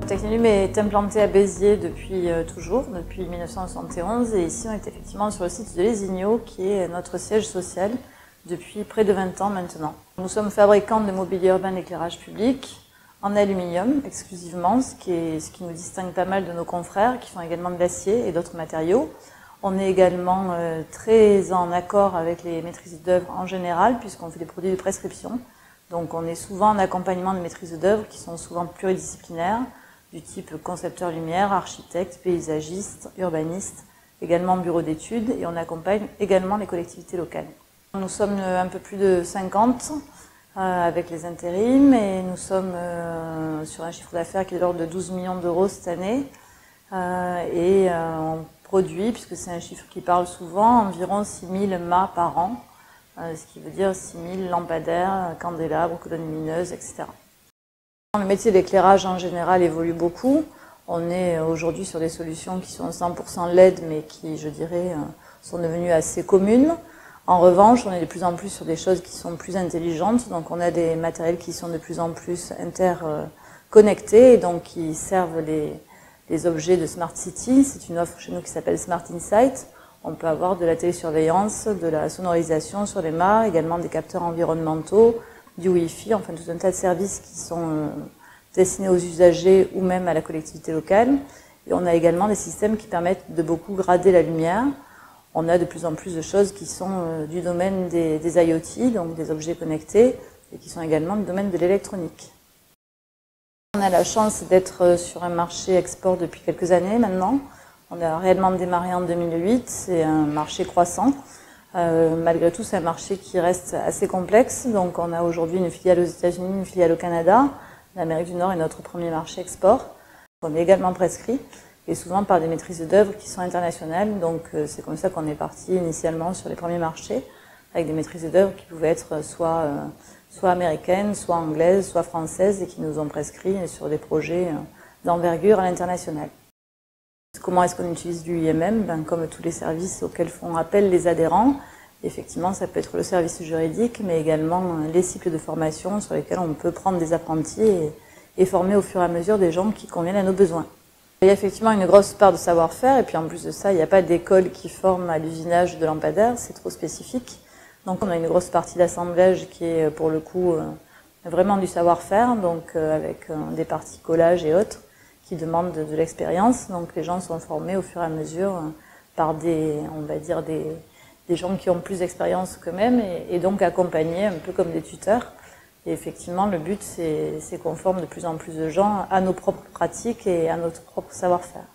Technilum est implanté à Béziers depuis toujours, depuis 1971, et ici on est effectivement sur le site de Lésignaux, qui est notre siège social depuis près de 20 ans maintenant. Nous sommes fabricants de mobilier urbain d'éclairage public en aluminium exclusivement, ce qui nous distingue pas mal de nos confrères qui font également de l'acier et d'autres matériaux. On est également très en accord avec les maîtrises d'œuvre en général, puisqu'on fait des produits de prescription. Donc on est souvent en accompagnement de maîtrises d'œuvre qui sont souvent pluridisciplinaires, du type concepteur lumière, architecte, paysagiste, urbaniste, également bureau d'études, et on accompagne également les collectivités locales. Nous sommes un peu plus de 50 avec les intérims, et nous sommes sur un chiffre d'affaires qui est de l'ordre de 12 millions d'euros cette année, et on produit, puisque c'est un chiffre qui parle souvent, environ 6 000 mâts par an, ce qui veut dire 6 000 lampadaires, candélabres, colonnes lumineuses, etc. Le métier d'éclairage en général évolue beaucoup. On est aujourd'hui sur des solutions qui sont 100% LED, mais qui, je dirais, sont devenues assez communes. En revanche, on est de plus en plus sur des choses qui sont plus intelligentes. Donc on a des matériels qui sont de plus en plus interconnectés, et donc qui servent les objets de Smart City. C'est une offre chez nous qui s'appelle Smart Insight. On peut avoir de la télésurveillance, de la sonorisation sur les mâts, également des capteurs environnementaux, du Wi-Fi, enfin tout un tas de services qui sont destinés aux usagers ou même à la collectivité locale. Et on a également des systèmes qui permettent de beaucoup grader la lumière. On a de plus en plus de choses qui sont du domaine des IoT, donc des objets connectés, et qui sont également du domaine de l'électronique. On a la chance d'être sur un marché export depuis quelques années maintenant. On a réellement démarré en 2008, c'est un marché croissant. Malgré tout, c'est un marché qui reste assez complexe. Donc on a aujourd'hui une filiale aux États-Unis, une filiale au Canada. L'Amérique du Nord est notre premier marché export. On est également prescrit, et souvent par des maîtrises d'œuvre qui sont internationales. Donc c'est comme ça qu'on est parti initialement sur les premiers marchés, avec des maîtrises d'œuvre qui pouvaient être soit américaines, soit anglaises, soit françaises, et qui nous ont prescrit sur des projets d'envergure à l'international. Comment est-ce qu'on utilise du IMM? Comme tous les services auxquels font appel les adhérents, effectivement ça peut être le service juridique, mais également les cycles de formation sur lesquels on peut prendre des apprentis et former au fur et à mesure des gens qui conviennent à nos besoins. Il y a effectivement une grosse part de savoir-faire, et puis en plus de ça, il n'y a pas d'école qui forme à l'usinage de lampadaires, c'est trop spécifique. Donc on a une grosse partie d'assemblage qui est pour le coup vraiment du savoir-faire, donc avec des parties collage et autres, qui demandent de l'expérience. Donc les gens sont formés au fur et à mesure par on va dire des gens qui ont plus d'expérience qu'eux-mêmes, et donc accompagnés un peu comme des tuteurs. Et effectivement, le but, c'est qu'on forme de plus en plus de gens à nos propres pratiques et à notre propre savoir-faire.